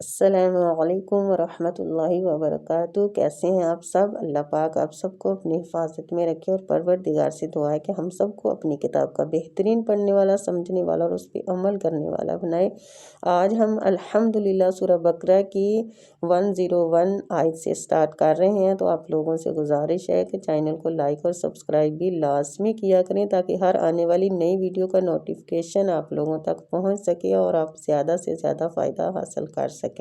السلام علیکم ورحمۃ اللہ وبرکاتہ۔ کیسے ہیں آپ سب؟ اللہ پاک آپ سب کو اپنی حفاظت میں رکھے اور پروردگار سے دعا ہے کہ ہم سب کو اپنی کتاب کا بہترین پڑھنے والا، سمجھنے والا اور اس پہ عمل کرنے والا بنائے۔ آج ہم الحمدللہ سورہ بقرہ کی 101 آیت سے سٹارٹ کر رہے ہیں، تو آپ لوگوں سے گزارش ہے کہ چینل کو لائک اور سبسکرائب بھی لازمی کیا کریں تاکہ ہر آنے والی نئی ویڈیو کا نوٹیفیکیشن آپ لوگوں تک پہنچ سکے اور آپ زیادہ سے زیادہ فائدہ حاصل کر سکیں۔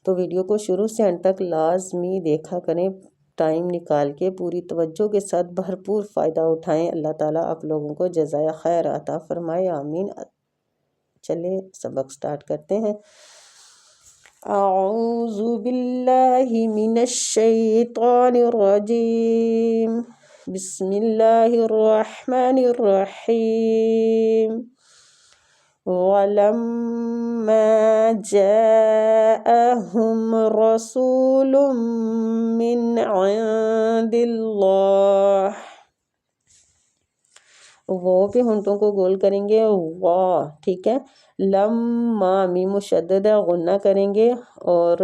تو ویڈیو کو شروع سے انت تک لازمی دیکھا کریں، ٹائم نکال کے پوری توجہ کے ساتھ بھرپور فائدہ اٹھائیں۔ اللہ تعالیٰ آپ لوگوں کو جزائے خیر عطا فرمائے، آمین۔ چلے سبق سٹارٹ کرتے ہیں۔ اعوذ باللہ من الشیطان الرجیم، بسم اللہ الرحمن الرحیم۔ وَلَمَّا جَاءَهُمْ رَسُولٌ مِّنْ عِندِ اللَّهِ، وہ پہ ہونٹوں کو گول کریں گے، واہ، ٹھیک ہے۔ لما میم مشدد غنہ کریں گے اور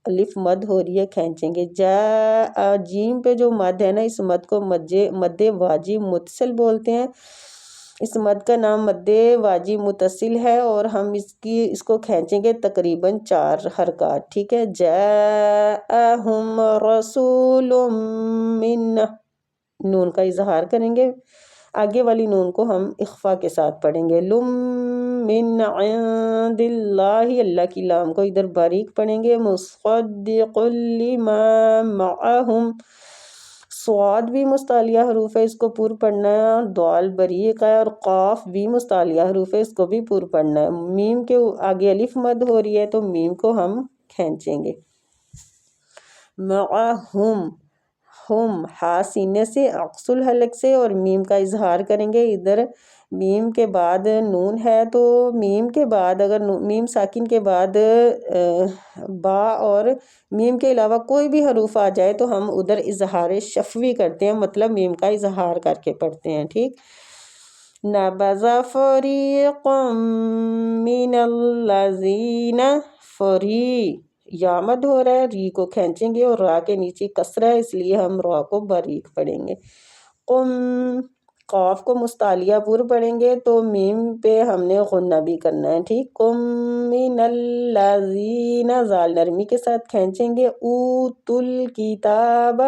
الف مد ہو رہی ہے، کھینچیں گے۔ جاء جیم پہ جو مد ہے نا، اس مد کو مد واجب متصل بولتے ہیں۔ اس مد کا نام مد واجب متصل ہے اور ہم اس کو کھینچیں گے تقریباً 4 حرکات، ٹھیک ہے۔ جاءہم رسول من، نون کا اظہار کریں گے، آگے والی نون کو ہم اخفا کے ساتھ پڑھیں گے۔ لم من عند اللہ، اللہ کی لام کو ادھر باریک پڑھیں گے۔ مصدق لما معہم، صاد بھی مستعلیہ حروف ہے، اس کو پور پڑھنا ہے، دال بریق ہے، اور قاف بھی مستعلیہ حروف ہے، اس کو بھی پور پڑھنا ہے۔ میم کے آگے الف مد ہو رہی ہے تو میم کو ہم کھینچیں گے۔ معہم، ہم ہا سینے سے عقص الحلق سے اور میم کا اظہار کریں گے۔ ادھر میم کے بعد نون ہے تو میم کے بعد اگر میم ساکن کے بعد با اور میم کے علاوہ کوئی بھی حروف آ جائے تو ہم ادھر اظہار شفوی کرتے ہیں، مطلب میم کا اظہار کر کے پڑھتے ہیں، ٹھیک۔ نبذ فریق من الذین، فری یا مد ہو رہا ہے، ری کو کھینچیں گے اور را کے نیچے کسرہ ہے، اس لیے ہم را کو باریک پڑھیں گے۔ قم، قاف کو مستعلیہ پور پڑھیں گے تو میم پہ ہم نے غنہ بھی کرنا ہے، ٹھیک۔ قم من الذین، زال نرمی کے ساتھ کھینچیں گے۔ اوتوا الکتاب،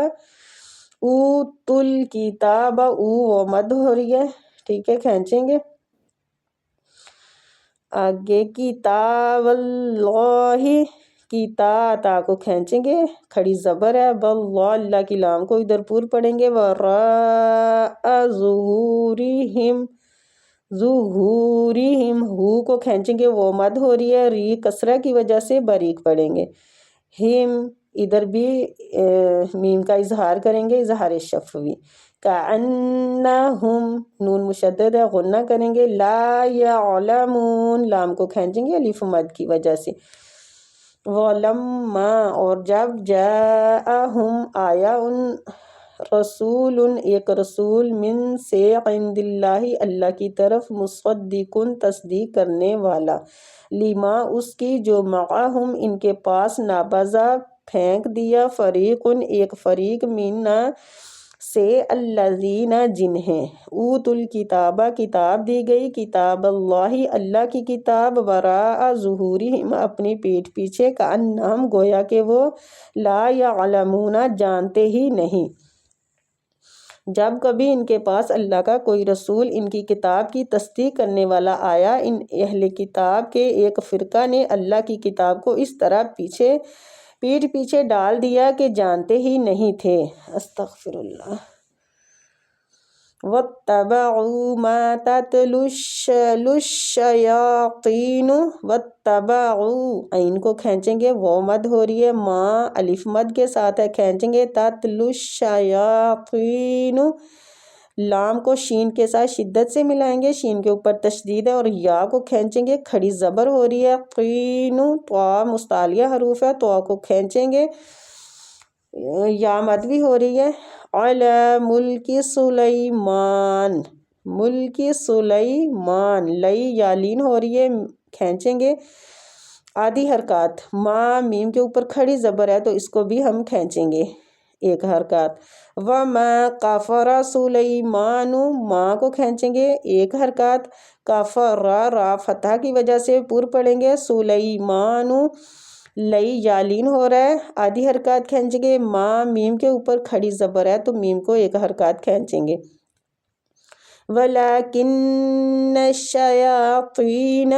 اوتوا الکتاب، او وہ مد ہو رہی ہے، ٹھیک ہے، کھینچیں گے۔ آگے کتاب اللہ، کتا تا کو کھینچیں گے، کھڑی زبر ہے۔ باللہ، اللہ کی لام کو ادھر پور پڑھیں گے۔ وراء ظہورہم، ظہورہم، ہو کو کھینچیں گے، وہ مد ہو رہی ہے، ری کسرہ کی وجہ سے باریک پڑھیں گے۔ ہم، ادھر بھی میم کا اظہار کریں گے، اظہار شفوی۔ کأنہم، نون مشدد ہے، غنہ کریں گے۔ لا یعلمون، لام کو کھینچیں گے الف مد کی وجہ سے۔ ولما، اور جب جاءہم آیا ان، رسول ایک رسول، من سے، عند اللہ اللہ کی طرف، مصدق تصدیق کرنے والا، لما اس کی، جو معہم ان کے پاس، نابذہ پھینک دیا، فریق ایک فریق، منا سے، الذین جنہیں، اوتوا الکتاب کتاب دی گئی، کتاب اللہ اللہ کی کتاب، وراء ظہورہم اپنی پیٹھ پیچھے، کأنہم گویا کہ وہ، لا یعلمون جانتے ہی نہیں۔ جب کبھی ان کے پاس اللہ کا کوئی رسول ان کی کتاب کی تصدیق کرنے والا آیا، ان اہل کتاب کے ایک فرقہ نے اللہ کی کتاب کو اس طرح پیٹھ پیچھے ڈال دیا کہ جانتے ہی نہیں تھے۔ استغفر اللہ۔ وَاتَّبَعُوا مَا تَتْلُو الشَّيَاطِینُ، وَاتَّبَعُوا، عین کو کھینچیں گے، وہ مد ہو رہی ہے، ما الف مد کے ساتھ ہے، کھینچیں گے۔ تَتْلُو الشَّيَاطِینُ، لام کو شین کے ساتھ شدت سے ملائیں گے، شین کے اوپر تشدید ہے، اور یا کو کھینچیں گے، کھڑی زبر ہو رہی ہے۔ قین، طا مستعلیہ حروف ہے، طا کو کھینچیں گے، یا مد بھی ہو رہی ہے۔ علی ملک سلیمان، ملک سلیمان، لئی یا لین ہو رہی ہے، کھینچیں گے۔ آدھی حرکات، ما میم کے اوپر کھڑی زبر ہے تو اس کو بھی ہم کھینچیں گے ایک حرکات. وما کافر سلیمان، ماں کو کھینچیں گے ایک حرکات. کافر را فتح کی وجہ سے پور پڑیں گے. سلیمان لئی یالین ہو رہا ہے، آدھی حرکات کھینچیں گے. ماں میم کے اوپر کھڑی زبر ہے تو میم کو ایک حرکات کھینچیں گے. وَلَكِنَّ الشَّيَاطِينَ،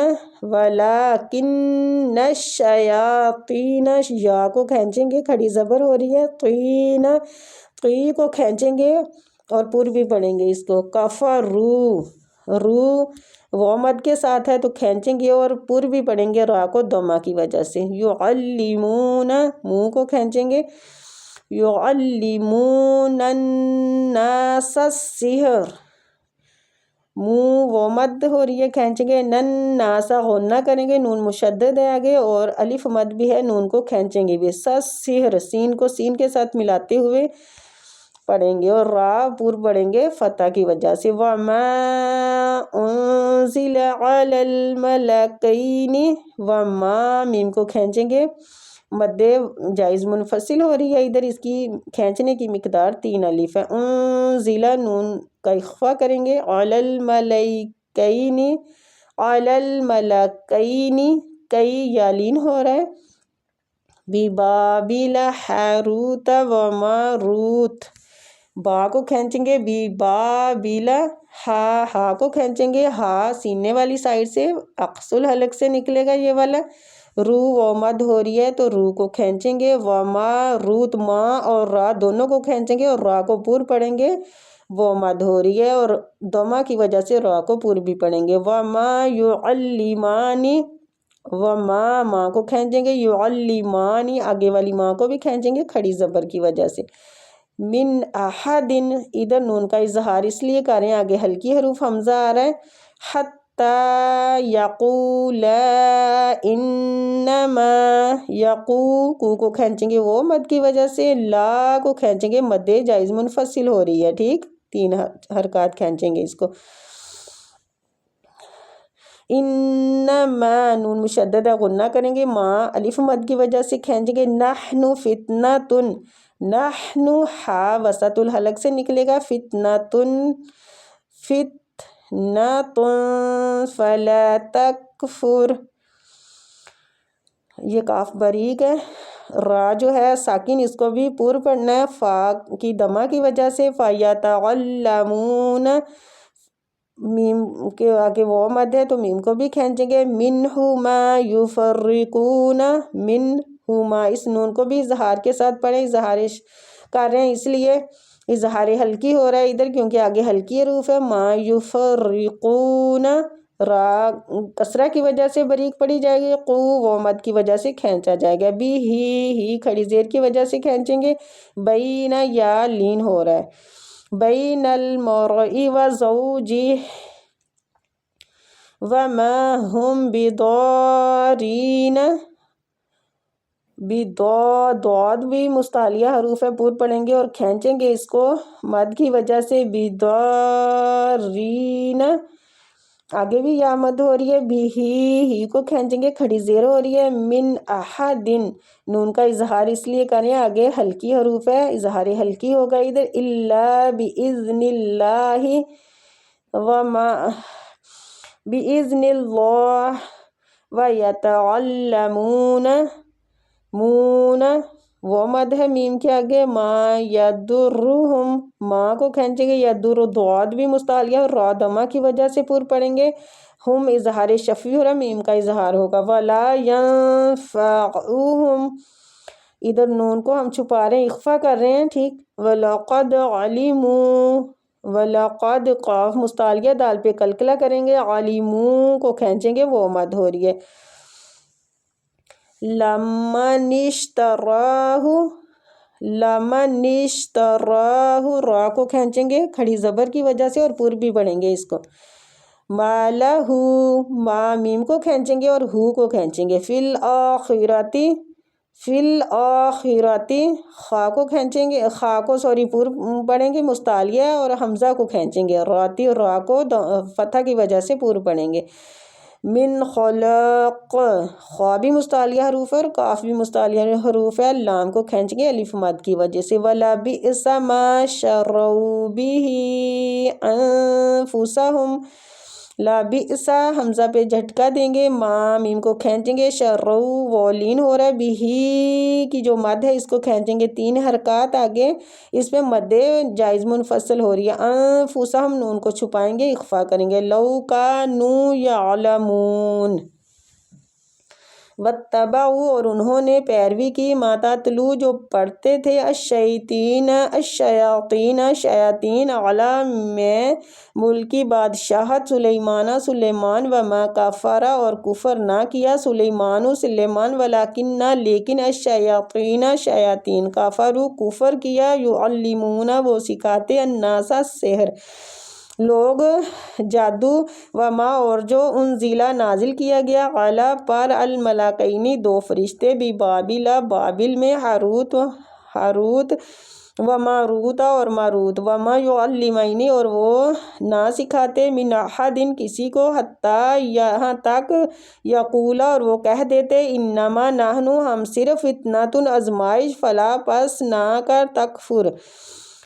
وَلَكِنَّ الشَّيَاطِينَ، یا کو کھینچیں گے، کھڑی زبر ہو رہی ہے. طین، طی کو کھینچیں گے اور پور بھی پڑھیں گے اس کو. کفرو، رو وہ مد کے ساتھ ہے تو کھینچیں گے اور پور بھی پڑھیں گے را کو دمہ کی وجہ سے. یعلمون، منہ کو کھینچیں گے. یعلمون الناس السحر، منہ وہ مد ہو رہی ہے کھینچیں گے. نن ناسا غنہ کریں گے، نون مشدد ہے آگے اور الف مد بھی ہے، نون کو کھینچیں گے بھی. سحر، سین کو سین کے ساتھ ملاتے ہوئے پڑھیں گے اور را پور پڑھیں گے فتح کی وجہ سے. وما انزل علی الملکین، وما میم کو کھینچیں گے، مد جائز منفصل ہو رہی ہے ادھر، اس کی کھینچنے کی مقدار 3 الف ہے. انزل، نون کا اخفا کریں گے. علی الملکین، علی الملکین، کئی یالین ہو رہا ہے. ببابل ہاروت و ماروت، با کو کھینچیں گے. ببابل، ہا کو کھینچیں گے، ہا سینے والی سائڈ سے اقصی الحلق سے نکلے گا یہ والا. رو و مد ہو رہی ہے تو رو کو کھینچیں گے. وما روت، ماں اور را دونوں کو کھینچیں گے اور را کو پور پڑھیں گے. وہ مد ہو رہی ہے اور دمہ کی وجہ سے را کو پور بھی پڑھیں گے. وما یعلمانی، وما ماں کو کھینچیں گے. یعلمانی، آگے والی ماں کو بھی کھینچیں گے کھڑی زبر کی وجہ سے. من احدن، ادھر نون کا اظہار اس لیے کر رہے ہیں آگے ہلکی حروف حمزہ آ رہا ہے. حتی یقولا انما، یقو کو کھینچیں گے وہ مد کی وجہ سے. لا کو کھینچیں گے، مد جائز منفصل ہو رہی ہے، ٹھیک، 3 حرکات کھینچیں گے اس کو. انما، نون مشدد غنہ کریں گے، ماں الف مد کی وجہ سے کھینچیں گے. نحن فتنتن، نحن ہا وسط الحلق سے نکلے گا. فتنتن، فتنتن فلا تکفر، یہ کاف باریک ہے. را جو ہے ساکن، اس کو بھی پور پڑھنا ہے فا کی دمہ کی وجہ سے. فیتعلمون، میم کے آگے وہ مد ہے تو میم کو بھی کھینچیں گے. منہما یفرقون، منہما، اس نون کو بھی اظہار کے ساتھ پڑھیں، اظہار کر رہے ہیں اس لیے اظہار ہلکی ہو رہا ہے ادھر کیونکہ آگے ہلکی حروف ہے. ما یفرقون، را کسرہ کی وجہ سے باریک پڑی جائے گی. قو وہ مد کی وجہ سے کھینچا جائے گا. بھی ہی کھڑی زیر کی وجہ سے کھینچیں گے. بین، یا لین ہو رہا ہے. بین المرء و زوجہ وما ہم بضارین، دعاد بھی مستعلیہ حروف ہے، پور پڑھیں گے اور کھینچیں گے اس کو مد کی وجہ سے. بضارین، آگے بھی یا مد ہو رہی ہے. بھی ہی کو کھینچیں گے، کھڑی زیر ہو رہی ہے. من احدن، نون کا اظہار اس لیے کریں آگے ہلکی حروف ہے، اظہار ہلکی ہوگا ادھر. الا باذن اللہ، وما باذن اللہ، ویتعلمون، مون وہ مد ہے میم کے آگے. ما یدرہم، ماں کو کھینچیں گے. یدر، دعاد بھی مستعلیہ اور را دمہ کی وجہ سے پور پڑیں گے. ہم اظہار شفوی ہو رہا، میم کا اظہار ہوگا. ولا ینفعہم، ادھر نون کو ہم چھپا رہے ہیں، اخفا کر رہے ہیں، ٹھیک. وَلَقَدْ عَلِمُوا، وَلَقَدْ، قاف مستعلیہ دال پہ قلقلہ کریں گے. عَلِمُوا کو کھینچیں گے، وہ مد ہو رہی ہے. لَمَّنِ اشْتَرَاهُ، لَمَّنِ اشْتَرَاهُ، را کو کھینچیں گے کھڑی زبر کی وجہ سے اور پور بھی پڑھیں گے اس کو. مَالَهُ، ما میم کو کھینچیں گے اور ہو کو کھینچیں گے. فِي الْآخِرَةِ، فِي الْآخِرَةِ، خا کو کھینچیں گے، خا کو پور پڑھیں گے مستعلیہ اور حمزہ کو کھینچیں گے. راتی اور را کو فتح کی وجہ سے پور پڑھیں گے. من خلق، خوا بھی مستعلیہ حروف ہے اور کاف بھی مستعلیہ حروف ہے، لام کو کھینچیں گے الف مد کی وجہ سے۔ وَلَبِئْسَ مَا شَرَوْا بِهِ أَنفُسَهُمْ، لَبِئْسَ حمزہ پہ جھٹکا دیں گے، ما میم کو کھینچیں گے، شَرَوْا وولین ہو رہا ہے، بِهِ کی جو مد ہے اس کو کھینچیں گے 3 حرکات آگے، اس پہ مد جائز منفصل ہو رہی ہے۔ أنفُسَهُمْ نون کو چھپائیں گے، اخفا کریں گے، لَوْ كَانُوا يَعْلَمُونَ۔ وَاتَّبَعُوا اور انہوں نے پیروی کی، ما تتلو جو پڑھتے تھے، الشیاطین شیاطین، علی میں ملکی بادشاہت سلیمان، وما کفر اور کفر نہ کیا سلیمان، ولیکن لیکن الشیاطین شیاطین کفروا کفر کیا، یعلمون وہ سکھاتے، الناس السحر لوگ جادو، وما اور جو انزلہ نازل کیا گیا، علی پر الملکین 2 فرشتے، ببابل بابل میں، ہاروت و ماروت اور ماروت، وما یعلمین اور وہ نہ سکھاتے، من احد کسی کو، حتی یہاں تک، یقولا اور وہ کہہ دیتے، انما نحن ہم صرف فتنۃ آزمائش، فلا پس نہ کر تکفر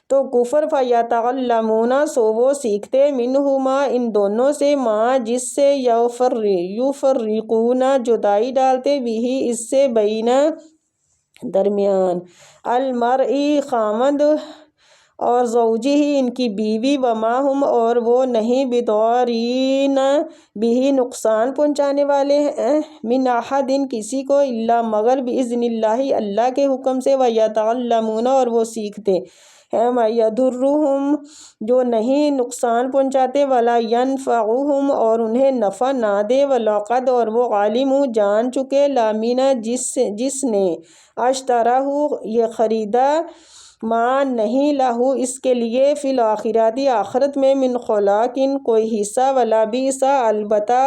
تو کفر، فیتعلمون سو وہ سیکھتے، منہما ان دونوں سے، ما جس سے، یفرقون جدائی ڈالتے، بھی اس سے، بین درمیان، المرئی خامد اور زوجی ہی ان کی بیوی، وما ہم اور وہ نہیں، بضارین بھی نقصان پہنچانے والے ہیں، من احد کسی کو، الا مگر، باذن اللہ اللہ کے حکم سے، ویتعلمون اور وہ سیکھتے ہیں، ما یضرہم جو نہیں نقصان پہنچاتے، ولا ینفعہم اور انہیں نفع نہ دے، ولقد اور وہ عالم جان چکے، لامین جس نے، اشتراہ یہ خریدا، ما نہیں لہو اس کے لیے، فی الآخرۃ آخرت میں، من خلاق کوئی حصہ، ولا بئس البتہ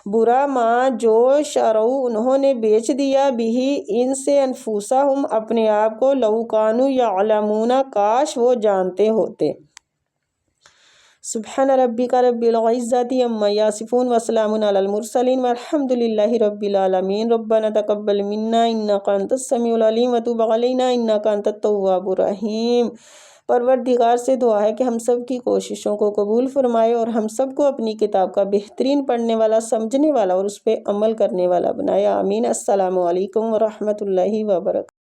برا، ما جو شروا انہوں نے بیچ دیا، بھی ان سے، انفسہم اپنے آپ کو، لو کانوا یعلمون کاش وہ جانتے ہوتے۔ سبحان ربک رب العزۃ عما یصفون وسلام علی المرسلین والحمد للہ رب العالمین۔ ربنا تقبل منا انک انت السمیع العلیم وتب علینا انک انت التواب الرحیم۔ پروردگار سے دعا ہے کہ ہم سب کی کوششوں کو قبول فرمائے اور ہم سب کو اپنی کتاب کا بہترین پڑھنے والا، سمجھنے والا اور اس پہ عمل کرنے والا بنائے، آمین۔ السلام علیکم ورحمۃ اللہ وبرکاتہ۔